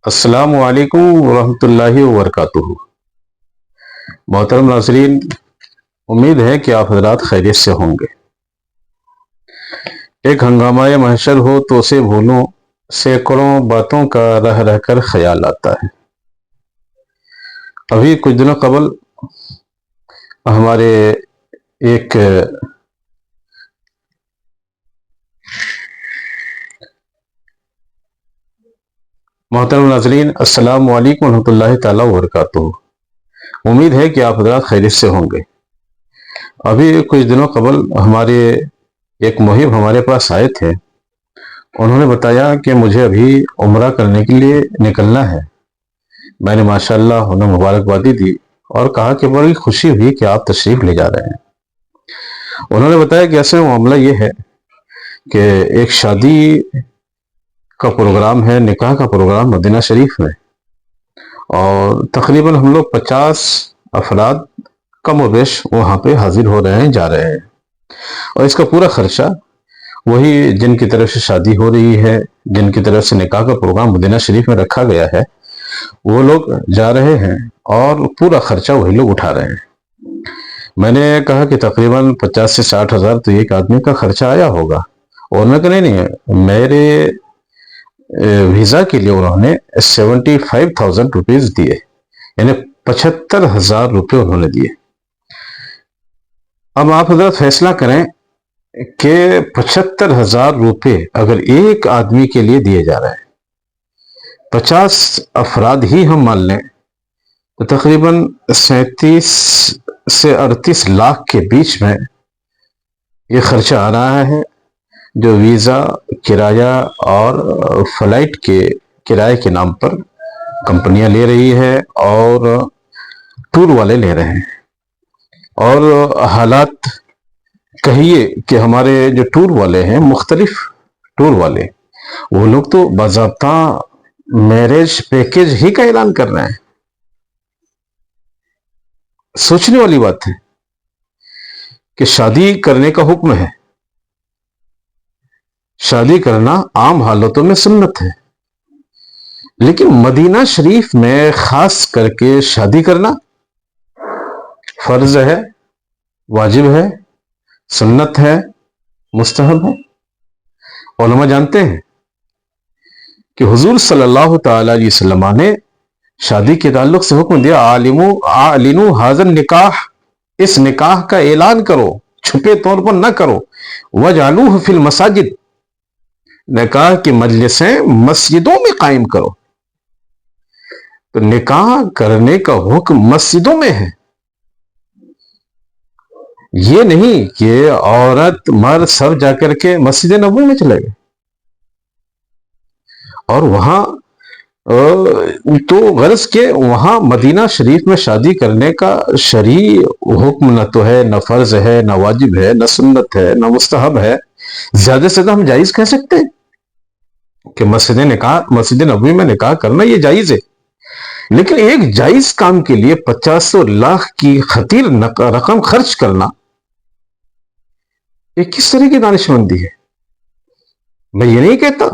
السلام علیکم ورحمۃ اللہ وبرکاتہ۔ محترم ناظرین، امید ہے کہ آپ حضرات خیریت سے ہوں گے۔ ایک ہنگامہ محشر ہو تو اسے بھولوں، سینکڑوں باتوں کا رہ رہ کر خیال آتا ہے۔ ابھی کچھ دنوں قبل ہمارے ایک محترم ناظرین، السلام علیکم ورحمۃ اللہ تعالی وبرکاتہ۔ امید ہے کہ آپ حضرات خیریت سے ہوں گے۔ ابھی کچھ دنوں قبل ہمارے ایک محب ہمارے پاس آئے تھے۔ انہوں نے بتایا کہ مجھے ابھی عمرہ کرنے کے لیے نکلنا ہے۔ میں نے ماشاءاللہ انہیں مبارکبادی دی اور کہا کہ بڑی خوشی ہوئی کہ آپ تشریف لے جا رہے ہیں۔ انہوں نے بتایا کہ ایسے معاملہ یہ ہے کہ ایک شادی کا پروگرام ہے، نکاح کا پروگرام مدینہ شریف میں، اور تقریباً ہم لوگ 50 افراد کم و بیش وہاں پہ حاضر ہو رہے ہیں، جا رہے ہیں، اور اس کا پورا خرچہ وہی جن کی طرف سے شادی ہو رہی ہے، جن کی طرف سے نکاح کا پروگرام مدینہ شریف میں رکھا گیا ہے، وہ لوگ جا رہے ہیں اور پورا خرچہ وہی لوگ اٹھا رہے ہیں۔ میں نے کہا کہ تقریباً 50 سے 60 ہزار تو ایک آدمی کا خرچہ آیا ہوگا، اور میں کہ نہیں، میرے ویزا کے لیے انہوں نے 75,000 روپیز دیے، یعنی 75,000 روپے انہوں نے دیے۔ اب آپ حضرت فیصلہ کریں کہ 75,000 روپے اگر ایک آدمی کے لیے دیے جا رہے ہیں، 50 افراد ہی ہم مان لیں تو تقریباً 37 سے 38 لاکھ کے بیچ میں یہ خرچہ آ رہا ہے، جو ویزا، کرایہ اور فلائٹ کے کرائے کے نام پر کمپنیاں لے رہی ہے اور ٹور والے لے رہے ہیں۔ اور حالات کہیے کہ ہمارے جو ٹور والے ہیں، مختلف ٹور والے، وہ لوگ تو باضابطہ میرج پیکیج ہی کا اعلان کر رہے ہیں۔ سوچنے والی بات ہے کہ شادی کرنے کا حکم ہے، شادی کرنا عام حالتوں میں سنت ہے، لیکن مدینہ شریف میں خاص کر کے شادی کرنا فرض ہے، واجب ہے، سنت ہے، مستحب ہے۔ علماء جانتے ہیں کہ حضور صلی اللہ تعالی علیہ وسلم نے شادی کے تعلق سے حکم دیا، اعلنوا ھذا النکاح، اس نکاح کا اعلان کرو، چھپے طور پر نہ کرو، وجعلوہ فی المساجد، نکاح کی مجلسیں مسجدوں میں قائم کرو۔ تو نکاح کرنے کا حکم مسجدوں میں ہے، یہ نہیں کہ عورت مرد سب جا کر کے مسجد نبوی میں چلے گئے اور وہاں تو غرض کہ وہاں مدینہ شریف میں شادی کرنے کا شرعی حکم نہ تو ہے، نہ فرض ہے، نہ واجب ہے، نہ سنت ہے، نہ مستحب ہے۔ زیادہ سے زیادہ ہم جائز کہہ سکتے ہیں کہ مسجد نبوی میں نکاح کرنا یہ جائز ہے، لیکن ایک جائز کام کے لیے 50 لاکھ کی خطیر رقم خرچ کرنا یہ کس طرح کی دانش مندی ہے؟ میں یہ نہیں کہتا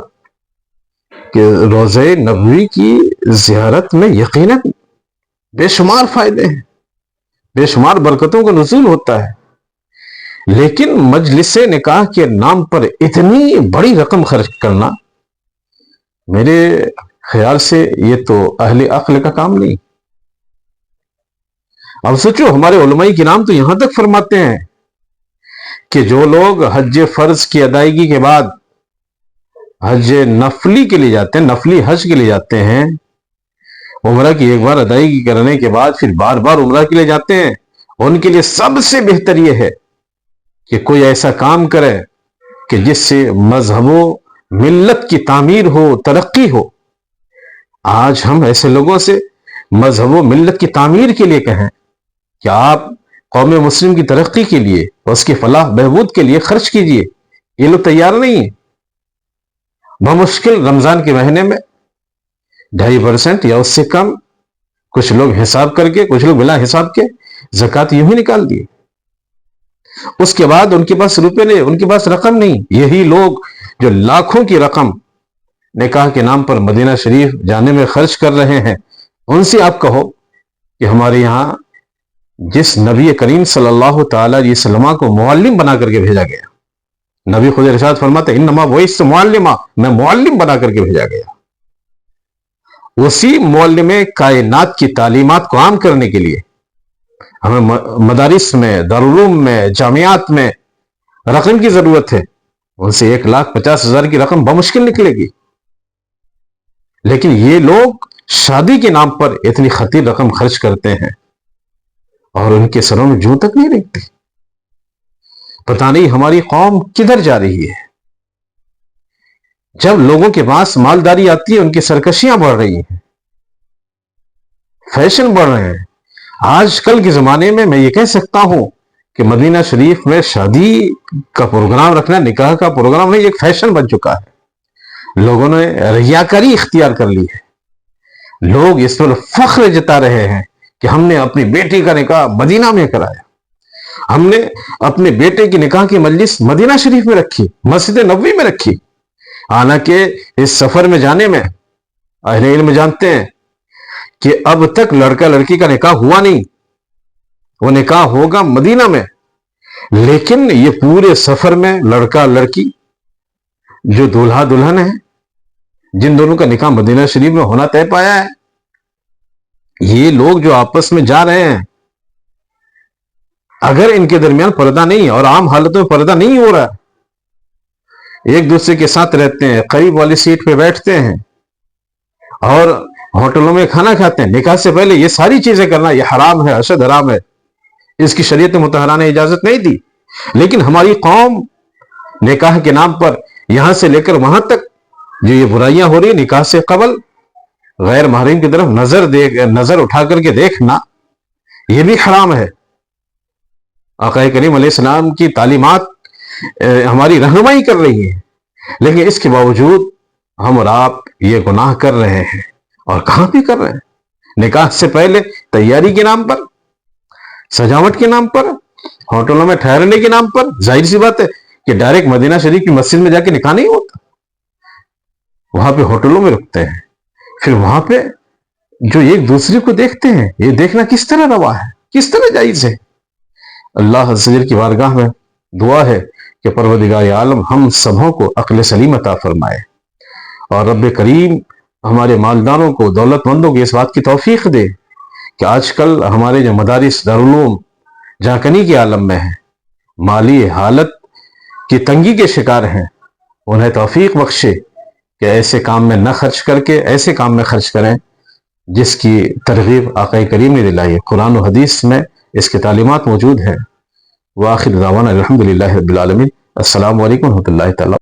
کہ روضہ نبوی کی زیارت میں یقیناً بے شمار فائدے ہیں، بے شمار برکتوں کا نزول ہوتا ہے، لیکن مجلس نکاح کے نام پر اتنی بڑی رقم خرچ کرنا میرے خیال سے یہ تو اہل عقل کا کام نہیں۔ اب سوچو، ہمارے علماء کرام تو یہاں تک فرماتے ہیں کہ جو لوگ حج فرض کی ادائیگی کے بعد حج نفلی کے لیے جاتے ہیں، نفلی حج کے لیے جاتے ہیں، عمرہ کی ایک بار ادائیگی کرنے کے بعد پھر بار بار عمرہ کے لیے جاتے ہیں، ان کے لیے سب سے بہتر یہ ہے کہ کوئی ایسا کام کرے کہ جس سے مذہب و ملت کی تعمیر ہو، ترقی ہو۔ آج ہم ایسے لوگوں سے مذہب و ملت کی تعمیر کے لیے کہیں کہ آپ قوم مسلم کی ترقی کے لیے، اس کی فلاح بہبود کے لیے خرچ کیجئے، یہ لوگ تیار نہیں ہیں۔ بمشکل رمضان کے مہینے میں 2.5% یا اس سے کم، کچھ لوگ حساب کر کے، کچھ لوگ بلا حساب کے زکوٰۃ یوں ہی نکال دیے۔ اس کے بعد ان کے پاس روپے نہیں، ان کے پاس رقم نہیں۔ یہی لوگ جو لاکھوں کی رقم نکاح کے نام پر مدینہ شریف جانے میں خرچ کر رہے ہیں، ان سے آپ کہو کہ ہمارے یہاں جس نبی کریم صلی اللہ تعالی علیہ وسلم کو معلم بنا کر کے بھیجا گیا، نبی خود ارشاد فرماتے انما بعثت معلما، میں معلم بنا کر کے بھیجا گیا، اسی معلم کائنات کی تعلیمات کو عام کرنے کے لیے ہمیں مدارس میں، دارالعلوم میں، جامعات میں رقم کی ضرورت ہے۔ ان سے 1,50,000 کی رقم بمشکل نکلے گی، لیکن یہ لوگ شادی کے نام پر اتنی خطیر رقم خرچ کرتے ہیں اور ان کے سروں میں جوں تک نہیں رکھتی۔ پتہ نہیں ہماری قوم کدھر جا رہی ہے۔ جب لوگوں کے پاس مالداری آتی ہے ان کی سرکشیاں بڑھ رہی ہیں، فیشن بڑھ رہے ہیں۔ آج کل کے زمانے میں یہ کہہ سکتا ہوں کہ مدینہ شریف میں شادی کا پروگرام رکھنا نکاح کا پروگرام نہیں، ایک فیشن بن چکا ہے۔ لوگوں نے ریاکاری اختیار کر لی ہے، لوگ اس پر فخر جتا رہے ہیں کہ ہم نے اپنی بیٹی کا نکاح مدینہ میں کرایا، ہم نے اپنے بیٹے کی نکاح کی مجلس مدینہ شریف میں رکھی، مسجد نبوی میں رکھی۔ حالانکہ اس سفر میں جانے میں اہل علم جانتے ہیں کہ اب تک لڑکا لڑکی کا نکاح ہوا نہیں، وہ نکاح ہوگا مدینہ میں، لیکن یہ پورے سفر میں لڑکا لڑکی جو دولہا دلہن ہے، جن دونوں کا نکاح مدینہ شریف میں ہونا طے پایا ہے، یہ لوگ جو آپس میں جا رہے ہیں، اگر ان کے درمیان پردہ نہیں اور عام حالتوں میں پردہ نہیں ہو رہا، ایک دوسرے کے ساتھ رہتے ہیں، قریب والی سیٹ پہ بیٹھتے ہیں اور ہوٹلوں میں کھانا کھاتے ہیں، نکاح سے پہلے یہ ساری چیزیں کرنا یہ حرام ہے، اشد حرام ہے، اس کی شریعت مطہرہ نے اجازت نہیں دی۔ لیکن ہماری قوم نکاح کے نام پر یہاں سے لے کر وہاں تک جو یہ برائیاں ہو رہی ہیں، نکاح سے قبل غیر محرم کی طرف نظر اٹھا کر کے دیکھنا، یہ بھی حرام ہے۔ آقا کریم علیہ السلام کی تعلیمات ہماری رہنمائی کر رہی ہیں، لیکن اس کے باوجود ہم اور آپ یہ گناہ کر رہے ہیں، اور کہاں بھی کر رہے ہیں۔ نکاح سے پہلے تیاری کے نام پر، سجاوٹ کے نام پر، ہوٹلوں میں ٹھہرنے کے نام پر، ظاہر سی بات ہے کہ ڈائریکٹ مدینہ شریف کی مسجد میں جا کے نکاح نہیں ہوتا، وہاں پہ ہوٹلوں میں رکتے ہیں، پھر وہاں پہ جو ایک دوسرے کو دیکھتے ہیں، یہ دیکھنا کس طرح روا ہے، کس طرح جائز ہے۔ اللہ عز و جل کی بارگاہ میں دعا ہے کہ پروردگار عالم ہم سبوں کو عقل سلیم عطا فرمائے، اور رب کریم ہمارے مالداروں کو، دولت مندوں کو اس بات کی توفیق دے کہ آج کل ہمارے جو مدارس دارالعلوم جھانکنی کے عالم میں ہیں، مالی حالت کی تنگی کے شکار ہیں، انہیں توفیق بخشے کہ ایسے کام میں نہ خرچ کر کے ایسے کام میں خرچ کریں جس کی ترغیب آقا کریم نے دلائی ہے۔ قرآن و حدیث میں اس کے تعلیمات موجود ہیں۔ وآخر دعوانا الحمدللہ رب العالمین۔ السلام علیکم ورحمۃ اللہ تعالیٰ